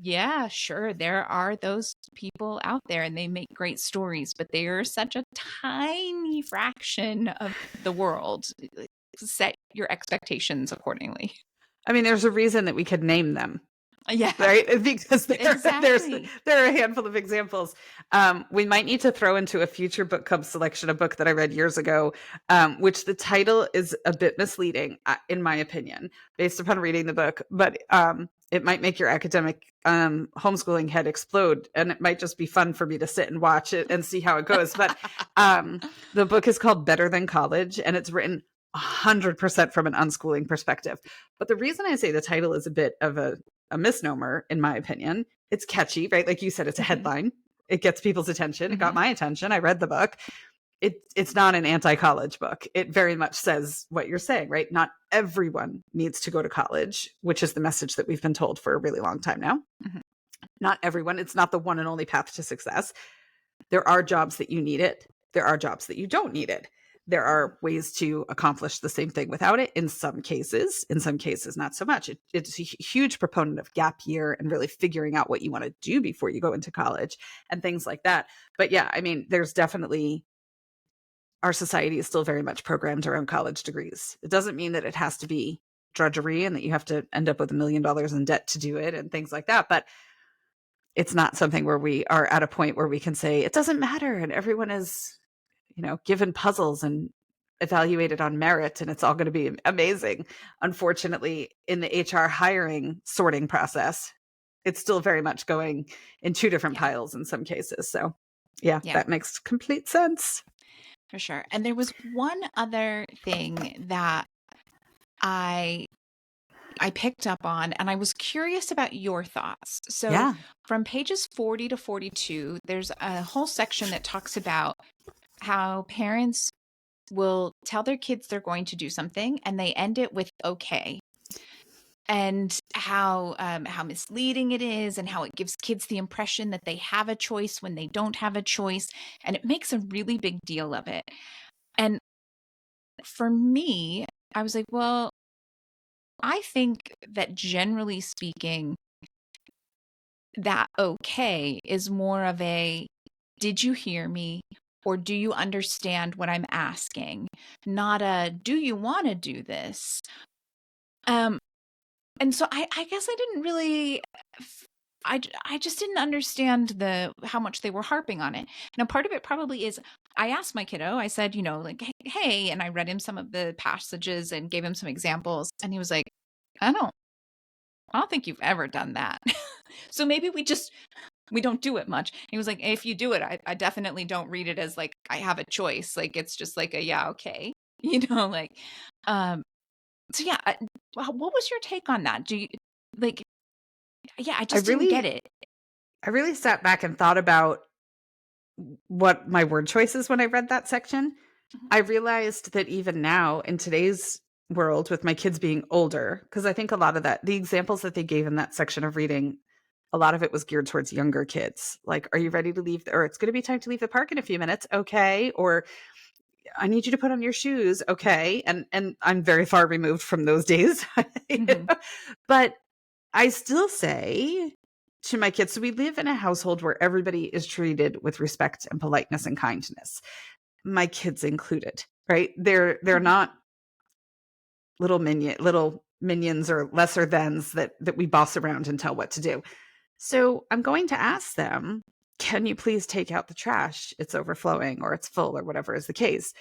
yeah, sure. There are those people out there and they make great stories, but they are such a tiny fraction of the world. Set your expectations accordingly. I mean, there's a reason that we could name them. Yeah. Right? Because there are a handful of examples. We might need to throw into a future book club selection a book that I read years ago, which the title is a bit misleading, in my opinion, based upon reading the book. But it might make your academic homeschooling head explode. And it might just be fun for me to sit and watch it and see how it goes. But the book is called Better Than College, and it's written 100% from an unschooling perspective. But the reason I say the title is a bit of a a misnomer, in my opinion. It's catchy, right? Like you said, it's a headline. It gets people's attention. It got my attention. I read the book. It's not an anti-college book. It very much says what you're saying, right? Not everyone needs to go to college, which is the message that we've been told for a really long time now. Not everyone. It's not the one and only path to success. There are jobs that you need it. There are jobs that you don't need it. There are ways to accomplish the same thing without it in some cases. In some cases, not so much. It's a huge proponent of gap year and really figuring out what you want to do before you go into college and things like that. But yeah, I mean, there's definitely, our society is still very much programmed around college degrees. It doesn't mean that it has to be drudgery and that you have to end up with $1 million in debt to do it and things like that. But it's not something where we are at a point where we can say it doesn't matter and everyone is, given puzzles and evaluated on merit and it's all going to be amazing. Unfortunately, in the HR hiring sorting process, it's still very much going in two different piles in some cases. So yeah, that makes complete sense. For sure. And there was one other thing that I picked up on, and I was curious about your thoughts. So from pages 40 to 42, there's a whole section that talks about how parents will tell their kids they're going to do something and they end it with okay. And how misleading it is and how it gives kids the impression that they have a choice when they don't have a choice. And it makes a really big deal of it. And for me, I was like, well, I think that generally speaking, that okay is more of a, did you hear me? Or do you understand what I'm asking? Not a, do you want to do this? And so I guess I didn't really, I just didn't understand how much they were harping on it. Now, part of it probably is, I asked my kiddo, I said, like, hey, and I read him some of the passages and gave him some examples. And he was like, I don't think you've ever done that. So maybe we don't do it much. And he was like, if you do it, I definitely don't read it as like, I have a choice. Like, it's just like a, yeah, okay. Like, so yeah, what was your take on that? Do you like, yeah, I just didn't get it. I really sat back and thought about what my word choices when I read that section. I realized that even now in today's world with my kids being older, because I think a lot of the examples that they gave in that section of reading, a lot of it was geared towards younger kids. Like, are you ready to leave? Or it's going to be time to leave the park in a few minutes. Okay. Or I need you to put on your shoes. Okay. And I'm very far removed from those days. But I still say to my kids, so we live in a household where everybody is treated with respect and politeness and kindness, my kids included, right? They're not little minions or lesser thans that we boss around and tell what to do. So I'm going to ask them, can you please take out the trash? It's overflowing or it's full or whatever is the case.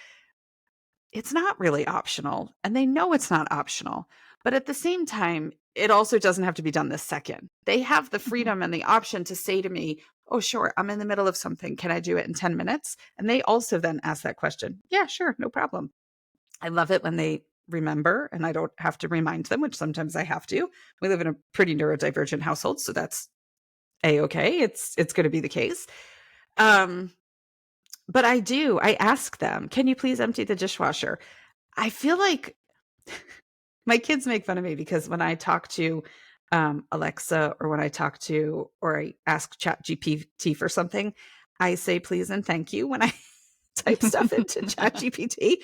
It's not really optional, and they know it's not optional. But at the same time, it also doesn't have to be done this second. They have the freedom and the option to say to me, oh, sure, I'm in the middle of something. Can I do it in 10 minutes? And they also then ask that question. Yeah, sure, no problem. I love it when they remember and I don't have to remind them, which sometimes I have to. We live in a pretty neurodivergent household, so that's A-okay. It's going to be the case. But I ask them, can you please empty the dishwasher? I feel like my kids make fun of me because when I talk to Alexa or when I I ask ChatGPT for something, I say please and thank you when I type stuff into ChatGPT,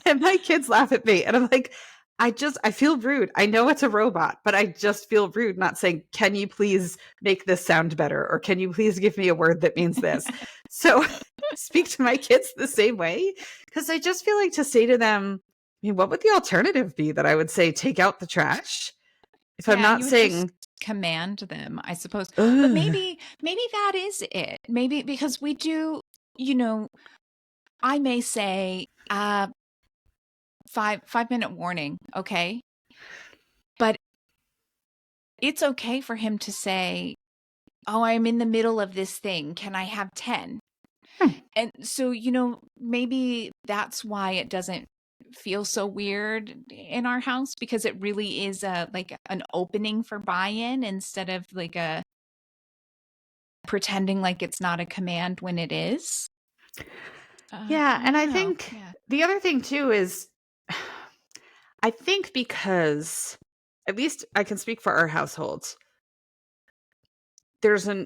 and my kids laugh at me. And I'm like, I feel rude. I know it's a robot, but I just feel rude not saying, can you please make this sound better? Or can you please give me a word that means this? So speak to my kids the same way, because I just feel like to say to them, I mean, what would the alternative be that I would say, take out the trash? If I'm not saying command them, I suppose. But maybe that is it. Maybe because we do, I may say, 5-minute warning. Okay. But it's okay for him to say, oh, I'm in the middle of this thing. Can I have 10? And so, maybe that's why it doesn't feel so weird in our house because it really is like an opening for buy-in instead of like a pretending like it's not a command when it is. Yeah. I And I don't know. think Yeah. the other thing too is I think because at least I can speak for our households, there's a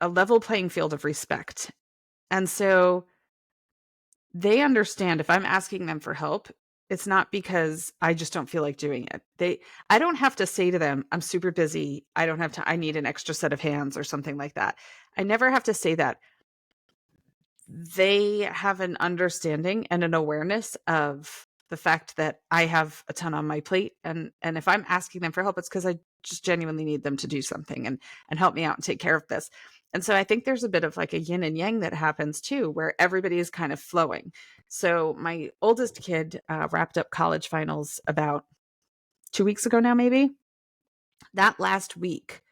level playing field of respect. And so they understand if I'm asking them for help, it's not because I just don't feel like doing it. I don't have to say to them, I'm super busy. I don't have time. I need an extra set of hands or something like that. I never have to say that. They have an understanding and an awareness of the fact that I have a ton on my plate. And if I'm asking them for help, it's because I just genuinely need them to do something and help me out and take care of this. And so I think there's a bit of like a yin and yang that happens too, where everybody is kind of flowing. So my oldest kid wrapped up college finals about 2 weeks ago now, maybe. That last week,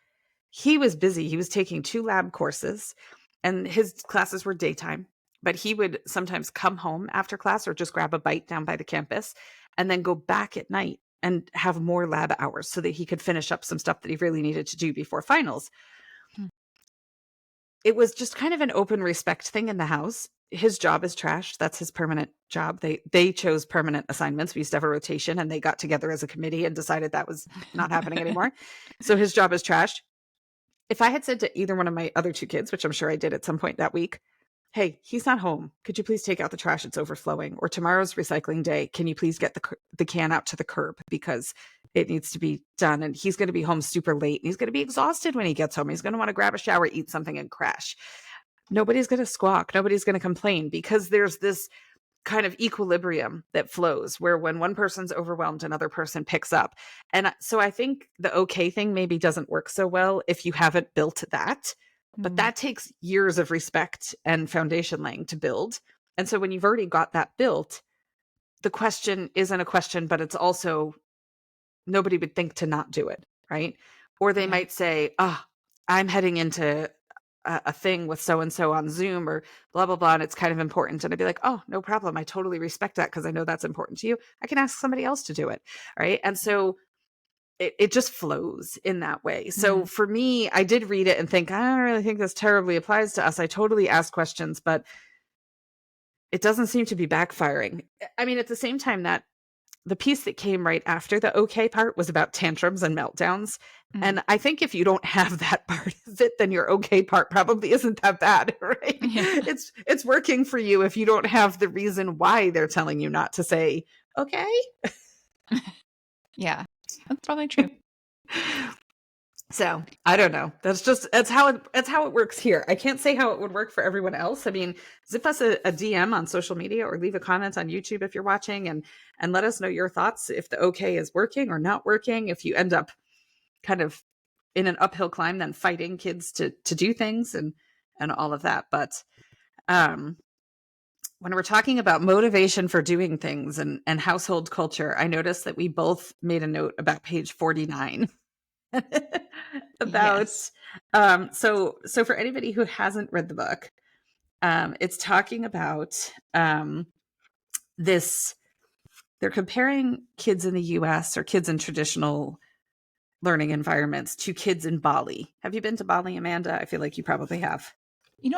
he was busy. He was taking 2 lab courses and his classes were daytime, but he would sometimes come home after class or just grab a bite down by the campus and then go back at night and have more lab hours so that he could finish up some stuff that he really needed to do before finals. Hmm. It was just kind of an open respect thing in the house. His job is trash. That's his permanent job. They chose permanent assignments. We used to have a rotation and they got together as a committee and decided that was not happening anymore. So his job is trash. If I had said to either one of my other 2 kids, which I'm sure I did at some point that week, hey, he's not home. Could you please take out the trash? It's overflowing. Or tomorrow's recycling day. Can you please get the can out to the curb because it needs to be done? And he's going to be home super late and he's going to be exhausted when he gets home. He's going to want to grab a shower, eat something and crash. Nobody's going to squawk. Nobody's going to complain because there's this kind of equilibrium that flows where when one person's overwhelmed, another person picks up. And so I think the okay thing maybe doesn't work so well if you haven't built that, but that takes years of respect and foundation laying to build. And so when you've already got that built, the question isn't a question, but it's also nobody would think to not do it. Right. Or they Yeah. might say, I'm heading into a thing with so-and-so on Zoom or blah, blah, blah. And it's kind of important. And I'd be like, oh, no problem. I totally respect that because I know that's important to you. I can ask somebody else to do it. Right. And so it just flows in that way. So for me, I did read it and think, I don't really think this terribly applies to us. I totally ask questions, but it doesn't seem to be backfiring. I mean, at the same time, that the piece that came right after the okay part was about tantrums and meltdowns. And I think if you don't have that part of it, then your okay part probably isn't that bad, right? Yeah. It's working for you if you don't have the reason why they're telling you not to say, okay. Yeah. That's probably true. So I don't know. That's how it works here. I can't say how it would work for everyone else. I mean, zip us a DM on social media or leave a comment on YouTube if you're watching and let us know your thoughts if the okay is working or not working. If you end up kind of in an uphill climb, then fighting kids to do things and all of that. But when we're talking about motivation for doing things and household culture, I noticed that we both made a note about page 49. About Yes. so for anybody who hasn't read the book, it's talking about this. They're comparing kids in the US or kids in traditional learning environments to kids in Bali. Have you been to Bali, Amanda? I feel like you probably have.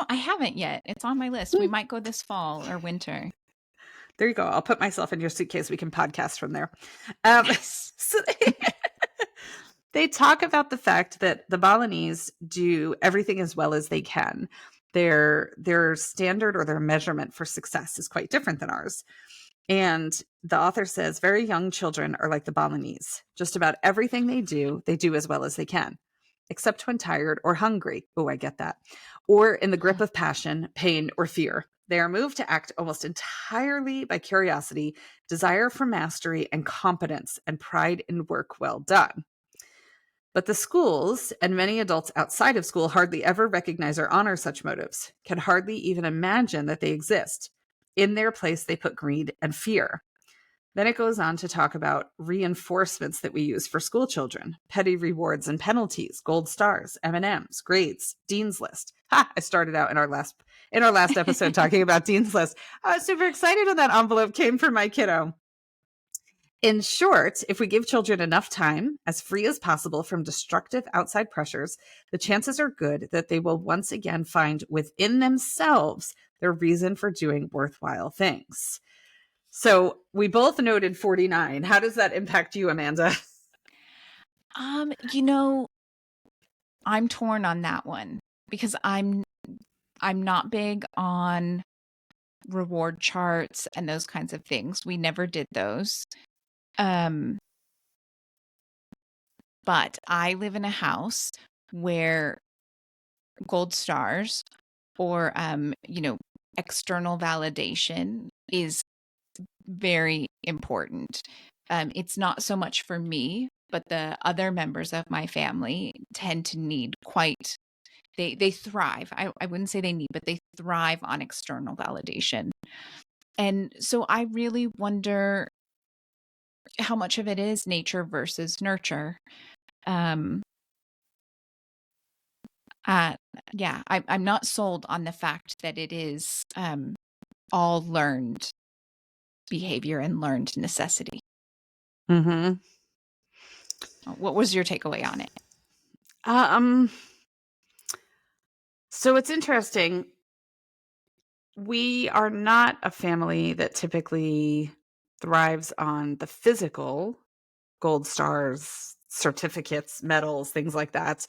I haven't yet. It's on my list. We might go this fall or winter. There you go. I'll put myself in your suitcase. We can podcast from there. Yes. So they talk about the fact that the Balinese do everything as well as they can. Their standard or their measurement for success is quite different than ours. And the author says very young children are like the Balinese. Just about everything they do as well as they can, except when tired or hungry. Oh, I get that. Or in the grip of passion, pain, or fear. They are moved to act almost entirely by curiosity, desire for mastery, and competence, and pride in work well done. But the schools and many adults outside of school hardly ever recognize or honor such motives, can hardly even imagine that they exist. In their place, they put greed and fear. Then it goes on to talk about reinforcements that we use for school children, petty rewards and penalties, gold stars, M&Ms, grades, Dean's List. I started out in our last episode talking about Dean's List. I was super excited when that envelope came for my kiddo. In short, if we give children enough time, as free as possible from destructive outside pressures, the chances are good that they will once again find within themselves their reason for doing worthwhile things. So we both noted 49. How does that impact you, Amanda? You know, I'm torn on that one because I'm not big on reward charts and those kinds of things. We never did those. But I live in a house where gold stars or external validation is very important. It's not so much for me, but the other members of my family tend to need quite they thrive. I wouldn't say they need, but they thrive on external validation. And so I really wonder how much of it is nature versus nurture. Um, yeah, I'm not sold on the fact that it is all learned behavior and learned necessity. Mm-hmm. What was your takeaway on it? So it's interesting. We are not a family that typically thrives on the physical gold stars, certificates, medals, things like that.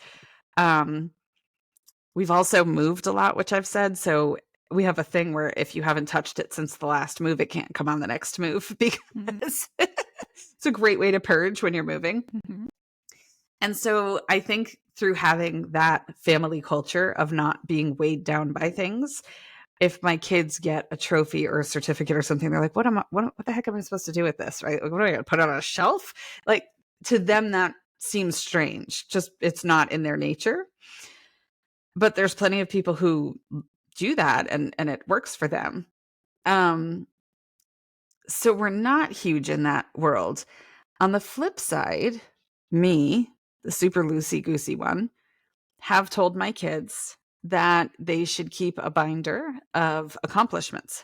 We've also moved a lot, which I've said. So we have a thing where if you haven't touched it since the last move, it can't come on the next move because it's a great way to purge when you're moving. Mm-hmm. And so I think through having that family culture of not being weighed down by things, if my kids get a trophy or a certificate or something, they're like, what the heck am I supposed to do with this? Right? Like, what am I going to put it on a shelf? Like, to them, that seems strange. Just, it's not in their nature. But there's plenty of people who do that and it works for them. So we're not huge in that world. On the flip side, me, the super loosey-goosey one, have told my kids that they should keep a binder of accomplishments.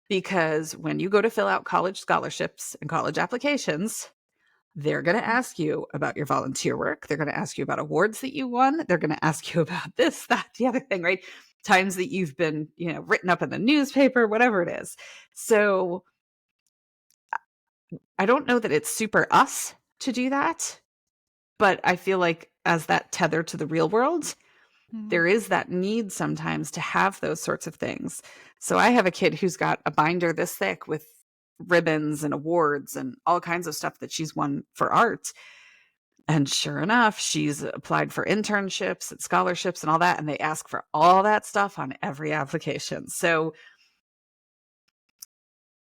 Because when you go to fill out college scholarships and college applications, they're going to ask you about your volunteer work. They're going to ask you about awards that you won. They're going to ask you about this, that, the other thing, right? Times that you've been, written up in the newspaper, whatever it is. So I don't know that it's super us to do that, but I feel like as that tether to the real world, there is that need sometimes to have those sorts of things. So I have a kid who's got a binder this thick with ribbons and awards and all kinds of stuff that she's won for art. And sure enough, she's applied for internships and scholarships and all that. And they ask for all that stuff on every application. So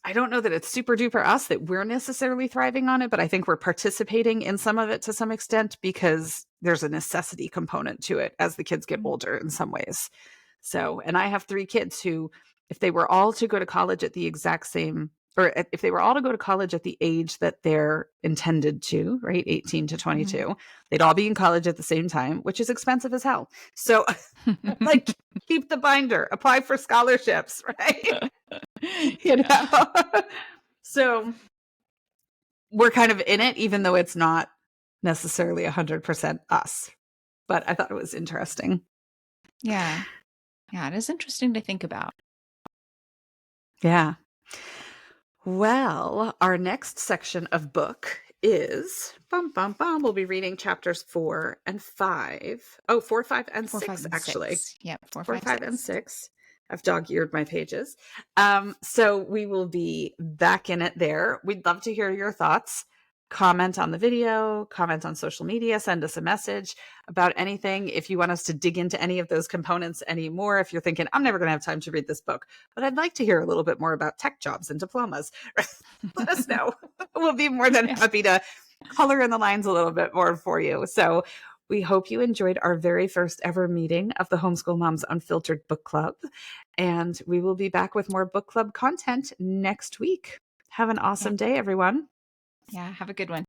I don't know that it's super duper us that we're necessarily thriving on it, but I think we're participating in some of it to some extent because there's a necessity component to it as the kids get older in some ways. So, and I have 3 kids who, if they were all to go to college at the exact same, or if they were all to go to college at the age that they're intended to, right, 18 to 22, they'd all be in college at the same time, which is expensive as hell. So, like, keep the binder, apply for scholarships, right? So we're kind of in it, even though it's not necessarily 100% us. But I thought it was interesting. Yeah, it is interesting to think about. Yeah. Well, our next section of book is we'll be reading chapters 4 and 5. Oh, 4, 5, and 4, 6, 5, and actually. 6. Yep, 4, 4, 5, 5, and 6. I've dog-eared my pages. So we will be back in it there. We'd love to hear your thoughts. Comment on the video, comment on social media, send us a message about anything. If you want us to dig into any of those components anymore, if you're thinking, I'm never going to have time to read this book, but I'd like to hear a little bit more about tech jobs and diplomas, let us know. We'll be more than happy to color in the lines a little bit more for you. So we hope you enjoyed our very first ever meeting of the Homeschool Moms Unfiltered Book Club. And we will be back with more book club content next week. Have an awesome day, everyone. Yeah, have a good one.